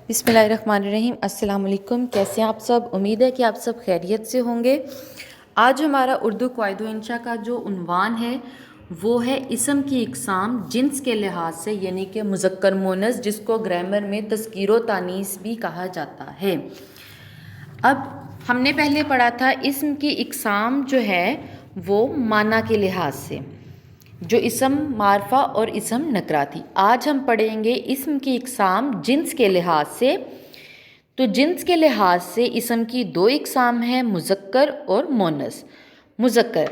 बिस्मिल्लाहिर्रहमानिर्रहीम। अस्सलाम वालेकुम। कैसे हैं आप सब? उम्मीद है कि आप सब खैरियत से होंगे। आज हमारा उर्दू क़वाइद व इंशा का जो उन्वान है वो है इस्म की इक़साम जिन्स के लिहाज से, यानी कि मुज़क्कर मुअन्नस, जिसको ग्रामर में तज़कीर व तानीस भी कहा जाता है। अब हमने पहले पढ़ा था इस्म की इक़साम जो है वो माना के लिहाज से, जो इस्म मारफा और इस्म नकरा थी। आज हम पढ़ेंगे इस्म की इक़साम जिन्स के लिहाज से। तो जिन्स के लिहाज से इस्म की दो इक़साम हैं, मुज़क्कर और मुअन्नस। मुज़क्कर: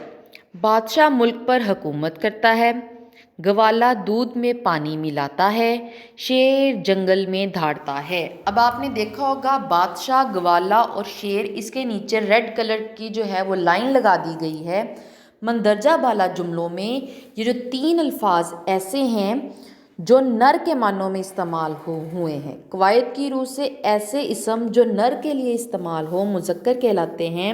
बादशाह मुल्क पर हुकूमत करता है, गवाला दूध में पानी मिलाता है, शेर जंगल में धाड़ता है। अब आपने देखा होगा बादशाह, गवाला और शेर, इसके नीचे रेड कलर की जो है वो लाइन लगा दी गई है। मंदरजा बाला जुमलों में ये जो तीन अल्फाज ऐसे हैं जो नर के मानों में इस्तेमाल हुए हैं। क़वाइद की रूह से ऐसे इस्म जो नर के लिए इस्तेमाल हो मुज़क्कर कहलाते हैं।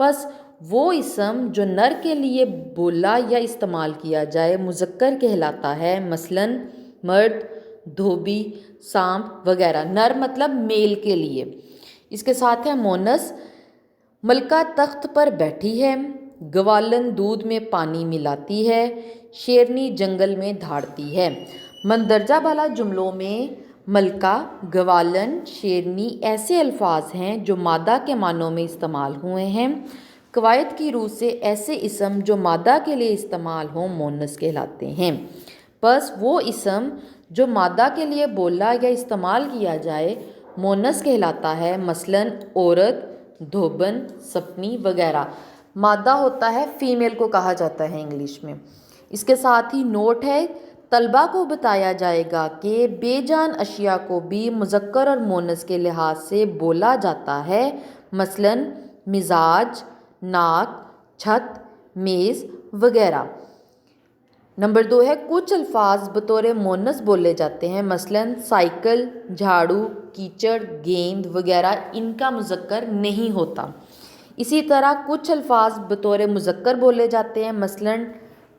बस वो इस्म जो नर के लिए बोला या इस्तेमाल किया जाए मुज़क्कर कहलाता है। मसलन मर्द, धोबी, सांप वगैरह। नर मतलब मेल के लिए। इसके साथ है मुअन्नस: मलका तख्त पर बैठी है, गवालन दूध में पानी मिलाती है, शेरनी जंगल में धाड़ती है। मंदरजा बाला जुमलों में मलका, गवालन, शेरनी ऐसे अल्फाज हैं जो मादा के मानों में इस्तेमाल हुए हैं। क़वाइद की रूह से ऐसे इस्म जो मादा के लिए इस्तेमाल हों मुअन्नस कहलाते हैं। बस वो इस्म जो मादा के लिए बोला या इस्तेमाल किया जाए मुअन्नस कहलाता है। मसलन औरत, धोबन, सपनी वगैरह। मादा होता है, फीमेल को कहा जाता है इंग्लिश में। इसके साथ ही नोट है, तलबा को बताया जाएगा कि बेजान अशिया को भी मुज़क्कर और मुअन्नस के लिहाज से बोला जाता है। मसलन मिजाज, नाक, छत, मेज़ वगैरह। नंबर 2 है, कुछ अल्फाज बतौर मुअन्नस बोले जाते हैं। मसलन साइकिल, झाड़ू, कीचड़, गेंद वगैरह, इनका मुज़क्कर नहीं होता। इसी तरह कुछ अल्फाज बतौर मुज़क्कर बोले जाते हैं। मसलन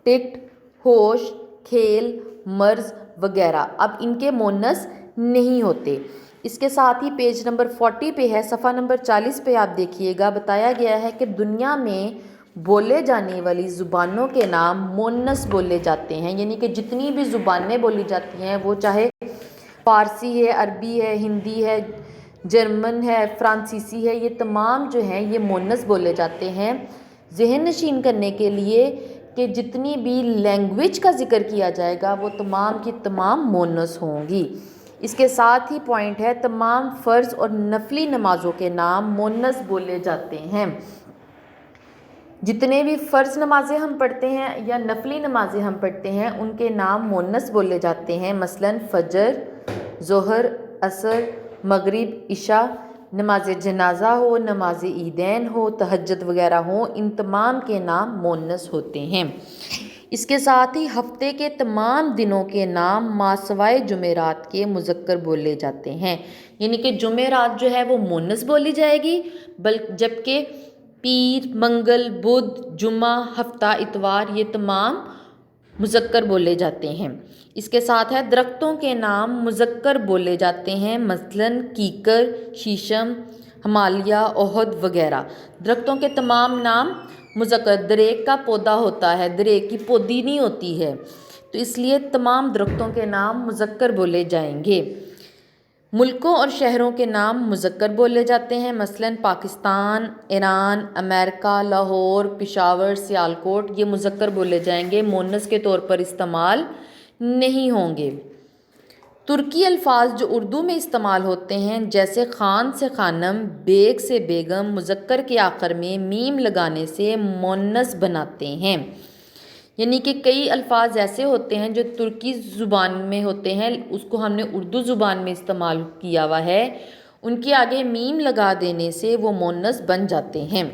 टिट, होश, खेल, मर्ज वगैरह। अब इनके मुअन्नस नहीं होते। इसके साथ ही पेज नंबर 40 पे है, सफ़ा नंबर 40 पे आप देखिएगा, बताया गया है कि दुनिया में बोले जाने वाली ज़ुबानों के नाम मुअन्नस बोले जाते हैं। यानी कि जितनी भी ज़ुबानें बोली जाती हैं, वो चाहे फ़ारसी है, अरबी है, हिंदी है, जर्मन है, फ्रांसीसी है, ये तमाम जो हैं ये मुअन्नस बोले जाते हैं। ज़हन नशीन करने के लिए कि जितनी भी लैंग्वेज का ज़िक्र किया जाएगा वो तमाम की तमाम मुअन्नस होंगी। इसके साथ ही पॉइंट है, तमाम फ़र्ज़ और नफली नमाज़ों के नाम मुअन्नस बोले जाते हैं। जितने भी फ़र्ज़ नमाज़ें हम पढ़ते हैं या नफली नमाज़ें हम पढ़ते हैं उनके नाम मुअन्नस बोले जाते हैं। मसलन फ़जर, ज़ोहर, असर, मगरिब, इशा, नमाज जनाजा हो, नमाज ईदैन हो, तहज्जुद वगैरह हो, इन तमाम के नाम मुअन्नस होते हैं। इसके साथ ही हफ्ते के तमाम दिनों के नाम मासवाए जुमेरात के मुज़क्कर बोले जाते हैं। यानी कि जुमेरात जो है वो मुअन्नस बोली जाएगी, जबकि पीर, मंगल, बुध, जुमा, हफ्ता, इतवार, ये तमाम मुज़क्कर बोले जाते हैं। इसके साथ है, दरख्तों के नाम मुज़क्कर बोले जाते हैं। मसलन कीकर, शीशम, हिमालया, ओहद वगैरह। दरख्तों के तमाम नाम मुज़क्कर। दरेक का पौधा होता है, दरेक की पौधी नहीं होती है, तो इसलिए तमाम दरख्तों के नाम मुज़क्कर बोले जाएंगे। मुल्कों और शहरों के नाम मुज़क्कर बोले जाते हैं। मसलन पाकिस्तान, ईरान, अमेरिका, लाहौर, पेशावर, सियालकोट, ये मुज़क्कर बोले जाएंगे, मुअन्नस के तौर पर इस्तेमाल नहीं होंगे। तुर्की अल्फाज जो उर्दू में इस्तेमाल होते हैं, जैसे खान से खानम, बेग से बेगम, मुज़क्कर के आखिर में मीम लगाने से मुअन्नस बनाते हैं। यानी कि कई अल्फाज ऐसे होते हैं जो तुर्की ज़ुबान में होते हैं, उसको हमने उर्दू ज़ुबान में इस्तेमाल किया हुआ है, उनके आगे मीम लगा देने से वो मुअन्नस बन जाते हैं।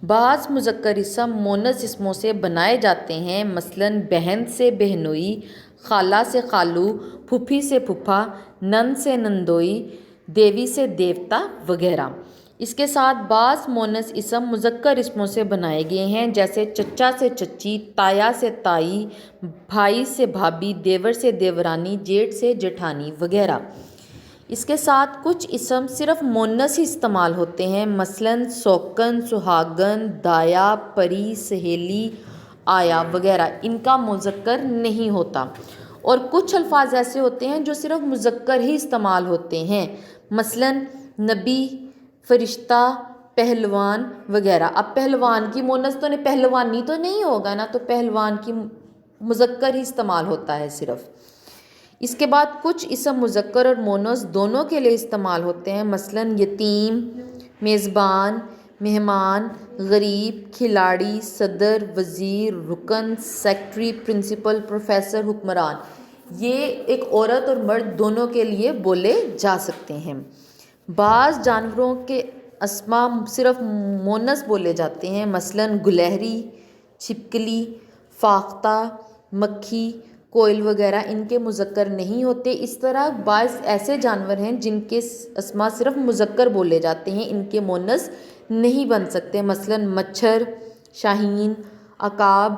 बाज़ मुज़क्कर इस्म मुअन्नस इस्मों से बनाए जाते हैं। मसलन बहन से बहनोई, खाला से खालू, फूफी से फूफा, नंद से नंदोई, देवी से देवता वगैरह। इसके साथ बाज़ मुअन्नस इस्म मुज़क्कर इस्मों से बनाए गए हैं, जैसे चचा से चच्ची, ताया से ताई, भाई से भाभी, देवर से देवरानी, जेठ से जेठानी वगैरह। اس کے ساتھ کچھ اسم صرف مونس ہی استعمال ہوتے ہیں، مثلاً سوکن، سہاگن، دایا، پری، سہیلی، آیا وغیرہ، ان کا مذکر نہیں ہوتا۔ اور کچھ الفاظ ایسے ہوتے ہیں جو صرف مذکر ہی استعمال ہوتے ہیں، مثلاً نبی، فرشتہ، پہلوان وغیرہ۔ اب پہلوان کی مونس تو نہیں، پہلوانی تو نہیں ہوگا نا، تو پہلوان کی مذکر ہی استعمال ہوتا ہے صرف۔ اس کے بعد کچھ اسم مذکر اور مونس دونوں کے لیے استعمال ہوتے ہیں، مثلاً یتیم، میزبان، مہمان، غریب، کھلاڑی، صدر، وزیر، رکن، سیکرٹری، پرنسپل، پروفیسر، حکمران۔ یہ ایک عورت اور مرد دونوں کے لیے بولے جا سکتے ہیں۔ بعض جانوروں کے اسما صرف مونس بولے جاتے ہیں، مثلاً گلہری، چھپکلی، فاختہ، مکھی، کوئل وغیرہ، ان کے مذکر نہیں ہوتے۔ اس طرح بعض ایسے جانور ہیں جن کے اسما صرف مذکر بولے جاتے ہیں، ان کے مونس نہیں بن سکتے، مثلاً مچھر، شاہین، عقاب،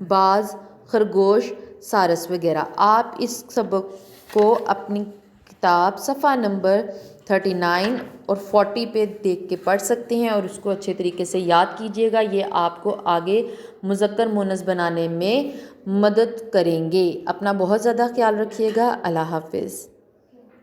باز، خرگوش، سارس وغیرہ۔ آپ اس سبق کو اپنی کتاب صفحہ نمبر 39 اور 40 پہ دیکھ کے پڑھ سکتے ہیں اور اس کو اچھے طریقے سے یاد کیجیے گا، یہ آپ کو آگے مذکر مونس بنانے میں مدد کریں گے۔ اپنا بہت زیادہ خیال رکھیے گا۔ اللہ حافظ۔